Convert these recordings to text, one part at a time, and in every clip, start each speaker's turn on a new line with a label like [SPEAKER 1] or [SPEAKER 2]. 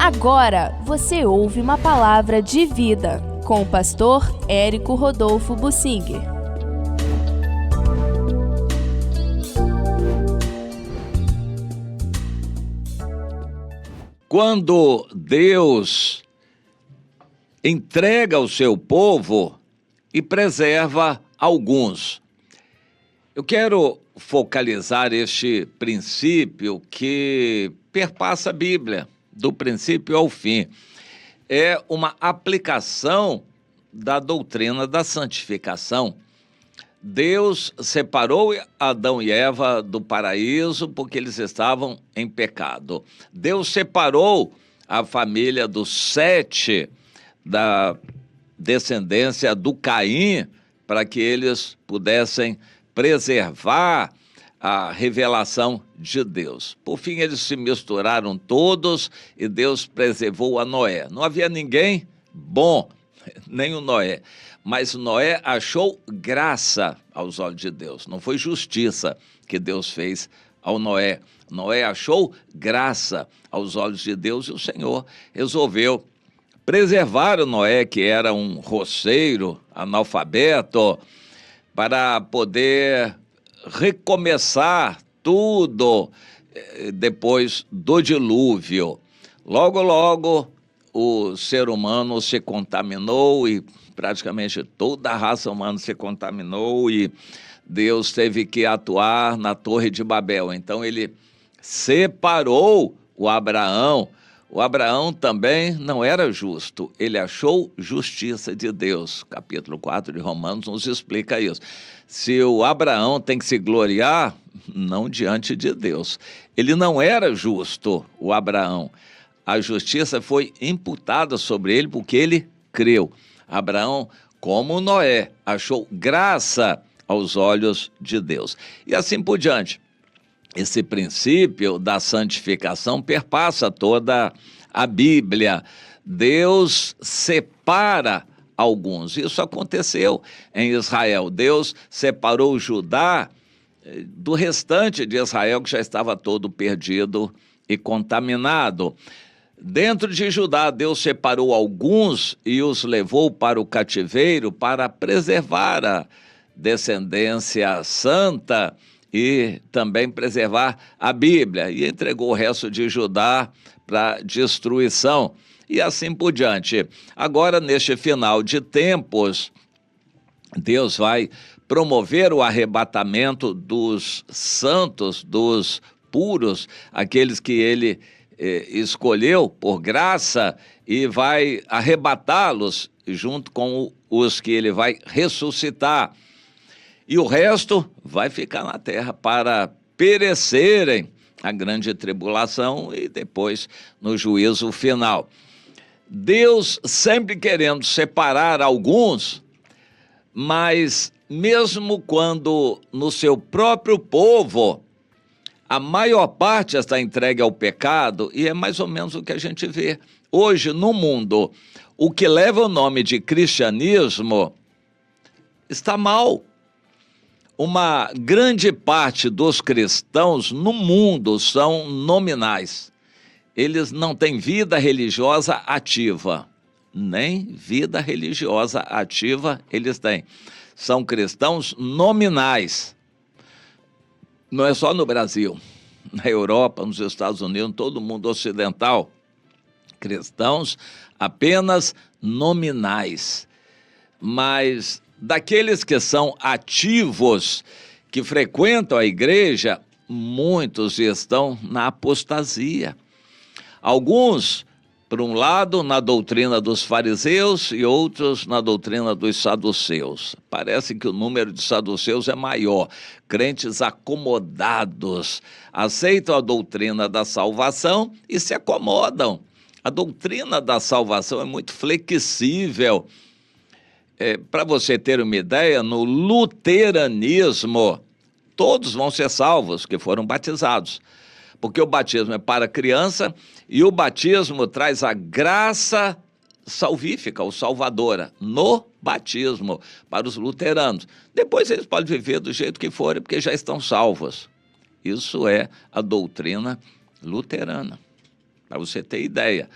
[SPEAKER 1] Agora você ouve uma palavra de vida com o pastor Érico Rodolfo Bussinger.
[SPEAKER 2] Quando Deus entrega o seu povo e preserva alguns. Eu quero focalizar este princípio que perpassa a Bíblia, do princípio ao fim. É uma aplicação da doutrina da santificação. Deus separou Adão e Eva do paraíso porque eles estavam em pecado. Deus separou a família dos Sete da descendência do Caim para que eles pudessem preservar a revelação de Deus. Por fim, eles se misturaram todos e Deus preservou a Noé. Não havia ninguém bom, nem o Noé. Mas Noé achou graça aos olhos de Deus. Não foi justiça que Deus fez ao Noé. Noé achou graça aos olhos de Deus e o Senhor resolveu preservar o Noé, que era um roceiro, analfabeto, para poder recomeçar tudo depois do dilúvio. Logo, logo, o ser humano se contaminou e praticamente toda a raça humana se contaminou e Deus teve que atuar na Torre de Babel. Então ele separou o Abraão. O Abraão também não era justo, ele achou justiça de Deus. Capítulo 4 de Romanos nos explica isso. Se o Abraão tem que se gloriar, não diante de Deus. Ele não era justo, o Abraão. A justiça foi imputada sobre ele porque ele creu. Abraão, como Noé, achou graça aos olhos de Deus. E assim por diante. Esse princípio da santificação perpassa toda a Bíblia. Deus separa alguns. Isso aconteceu em Israel. Deus separou Judá do restante de Israel, que já estava todo perdido e contaminado. Dentro de Judá, Deus separou alguns e os levou para o cativeiro para preservar a descendência santa e também preservar a Bíblia, e entregou o resto de Judá para destruição, e assim por diante. Agora, neste final de tempos, Deus vai promover o arrebatamento dos santos, dos puros, aqueles que ele escolheu por graça, e vai arrebatá-los junto com os que ele vai ressuscitar. E o resto vai ficar na terra para perecerem a grande tribulação e depois no juízo final. Deus sempre querendo separar alguns, mas mesmo quando no seu próprio povo a maior parte está entregue ao pecado, e é mais ou menos o que a gente vê hoje no mundo, o que leva o nome de cristianismo está mal. Uma grande parte dos cristãos no mundo são nominais. Eles não têm vida religiosa ativa. Nem vida religiosa ativa eles têm. São cristãos nominais. Não é só no Brasil. Na Europa, nos Estados Unidos, todo mundo ocidental. Cristãos apenas nominais. Mas daqueles que são ativos, que frequentam a igreja, muitos estão na apostasia. Alguns, por um lado, na doutrina dos fariseus e outros na doutrina dos saduceus. Parece que o número de saduceus é maior. Crentes acomodados aceitam a doutrina da salvação e se acomodam. A doutrina da salvação é muito flexível. Para você ter uma ideia, no luteranismo, todos vão ser salvos que foram batizados, porque o batismo é para criança e o batismo traz a graça salvífica, ou salvadora, no batismo, para os luteranos. Depois eles podem viver do jeito que forem, porque já estão salvos. Isso é a doutrina luterana. para você ter ideia.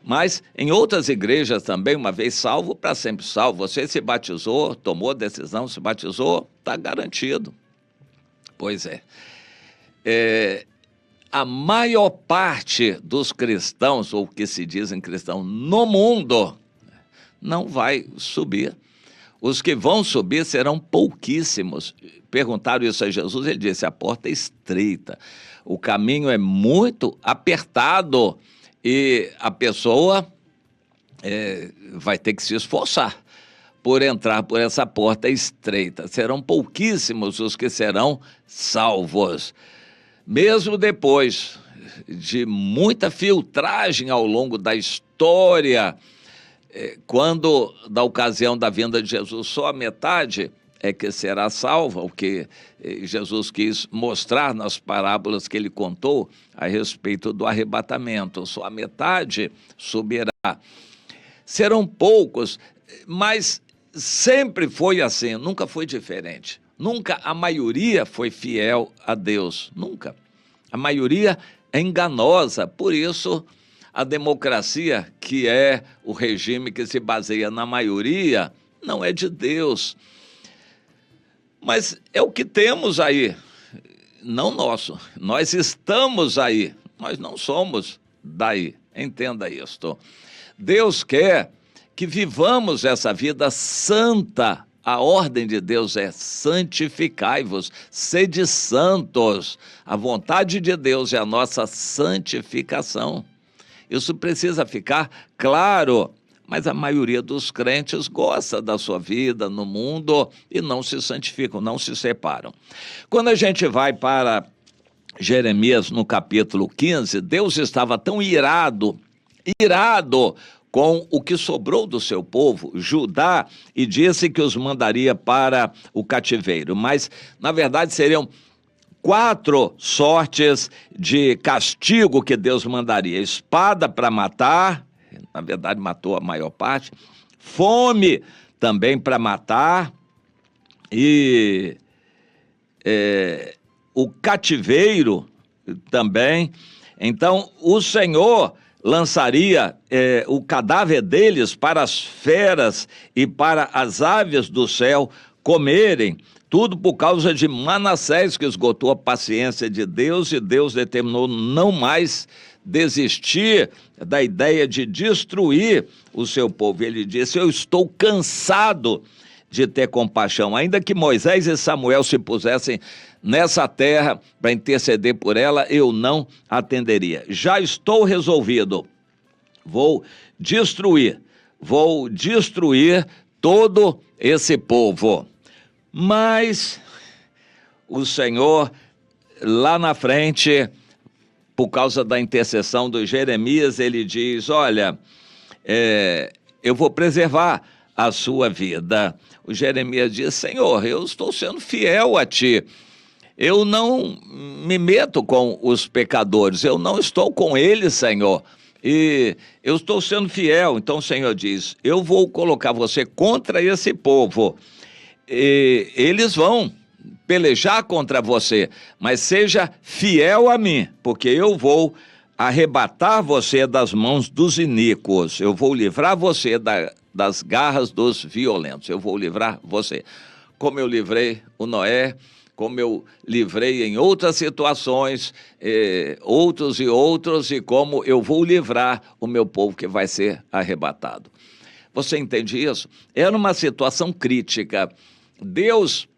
[SPEAKER 2] Mas em outras igrejas também, uma vez salvo, para sempre salvo. Você se batizou, tomou decisão, se batizou, está garantido. Pois é. A maior parte dos cristãos, ou que se dizem cristãos, no mundo, não vai subir. Os que vão subir serão pouquíssimos. Perguntaram isso a Jesus, ele disse, a porta é estreita, o caminho é muito apertado e a pessoa vai ter que se esforçar por entrar por essa porta estreita. Serão pouquíssimos os que serão salvos. Mesmo depois de muita filtragem ao longo da história, quando, da ocasião da vinda de Jesus, só a metade é que será salva, o que Jesus quis mostrar nas parábolas que ele contou a respeito do arrebatamento. Só a metade subirá. Serão poucos, mas sempre foi assim, nunca foi diferente. Nunca a maioria foi fiel a Deus, nunca. A maioria é enganosa, por isso a democracia, que é o regime que se baseia na maioria, não é de Deus. Mas é o que temos aí, não nosso. Nós estamos aí, nós não somos daí, entenda isto. Deus quer que vivamos essa vida santa. A ordem de Deus é santificai-vos, sede santos. A vontade de Deus é a nossa santificação. Isso precisa ficar claro, mas a maioria dos crentes gosta da sua vida no mundo e não se santificam, não se separam. Quando a gente vai para Jeremias no capítulo 15, Deus estava tão irado com o que sobrou do seu povo, Judá, e disse que os mandaria para o cativeiro. Mas, na verdade, seriam 4 sortes de castigo que Deus mandaria. Espada para matar, na verdade matou a maior parte, fome também para matar, e o cativeiro também. Então, o Senhor lançaria o cadáver deles para as feras e para as aves do céu comerem, tudo por causa de Manassés, que esgotou a paciência de Deus, e Deus determinou não mais desistir da ideia de destruir o seu povo. Ele disse, eu estou cansado de ter compaixão, ainda que Moisés e Samuel se pusessem nessa terra para interceder por ela, eu não atenderia. Já estou resolvido, vou destruir todo esse povo. Mas o Senhor, lá na frente, por causa da intercessão do Jeremias, ele diz, olha, eu vou preservar a sua vida. O Jeremias diz, Senhor, eu estou sendo fiel a ti. Eu não me meto com os pecadores, eu não estou com eles, Senhor. E eu estou sendo fiel. Então o Senhor diz, eu vou colocar você contra esse povo. E eles vão pelejar contra você, mas seja fiel a mim, porque eu vou arrebatar você das mãos dos iníquos, eu vou livrar você das garras dos violentos, eu vou livrar você, como eu livrei o Noé, como eu livrei em outras situações, outros, e como eu vou livrar o meu povo que vai ser arrebatado. Você entende isso? Era uma situação crítica. Deus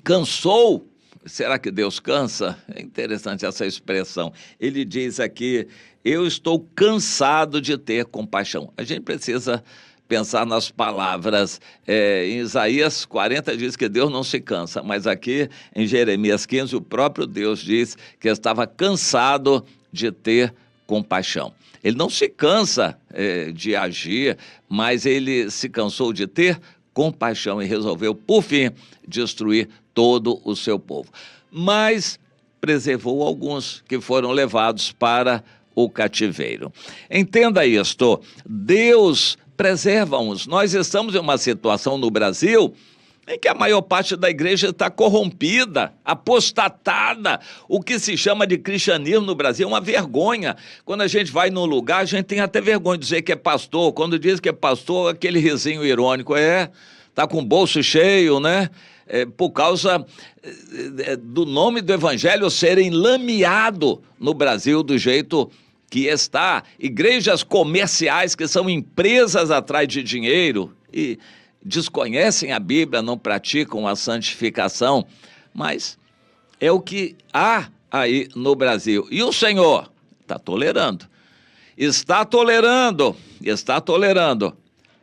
[SPEAKER 2] cansou. Será que Deus cansa? É interessante essa expressão. Ele diz aqui, eu estou cansado de ter compaixão. A gente precisa pensar nas palavras. Em Isaías 40 diz que Deus não se cansa, mas aqui em Jeremias 15 o próprio Deus diz que estava cansado de ter compaixão. Ele não se cansa de agir, mas ele se cansou de ter compaixão e resolveu, por fim, destruir todo o seu povo. Mas preservou alguns que foram levados para o cativeiro. Entenda isto, Deus preserva uns. Nós estamos em uma situação no Brasil em que a maior parte da igreja está corrompida, apostatada. O que se chama de cristianismo no Brasil é uma vergonha. Quando a gente vai num lugar, a gente tem até vergonha de dizer que é pastor. Quando diz que é pastor, aquele risinho irônico, está com o bolso cheio, né? Por causa do nome do evangelho ser enlameado no Brasil do jeito que está. Igrejas comerciais que são empresas atrás de dinheiro e desconhecem a Bíblia, não praticam a santificação, mas é o que há aí no Brasil. E o Senhor está tolerando,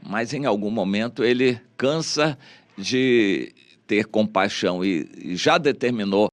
[SPEAKER 2] mas em algum momento ele cansa de ter compaixão e já determinou: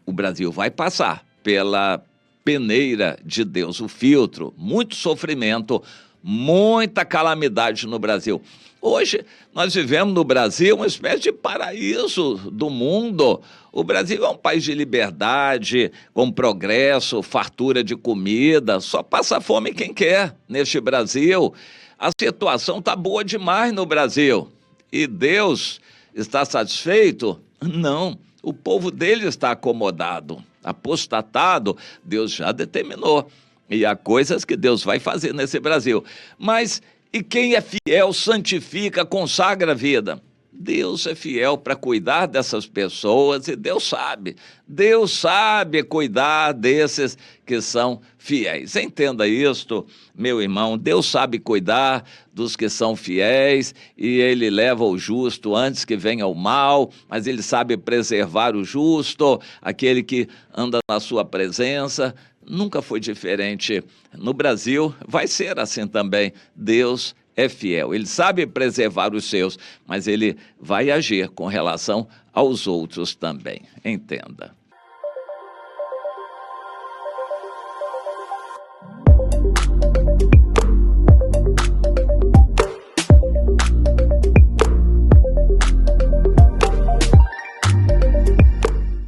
[SPEAKER 2] o Brasil vai passar pela peneira de Deus, o filtro, muito sofrimento, muita calamidade no Brasil. Hoje, nós vivemos no Brasil uma espécie de paraíso do mundo. O Brasil é um país de liberdade, com progresso, fartura de comida. Só passa fome quem quer neste Brasil. A situação está boa demais no Brasil. E Deus está satisfeito? Não. O povo dele está acomodado, apostatado. Deus já determinou. E há coisas que Deus vai fazer nesse Brasil. Mas e quem é fiel, santifica, consagra a vida? Deus é fiel para cuidar dessas pessoas e Deus sabe cuidar desses que são fiéis. Entenda isto, meu irmão, Deus sabe cuidar dos que são fiéis e Ele leva o justo antes que venha o mal, mas Ele sabe preservar o justo, aquele que anda na sua presença. Nunca foi diferente. No Brasil vai ser assim também. Deus é fiel. Ele sabe preservar os seus, mas ele vai agir com relação aos outros também. Entenda.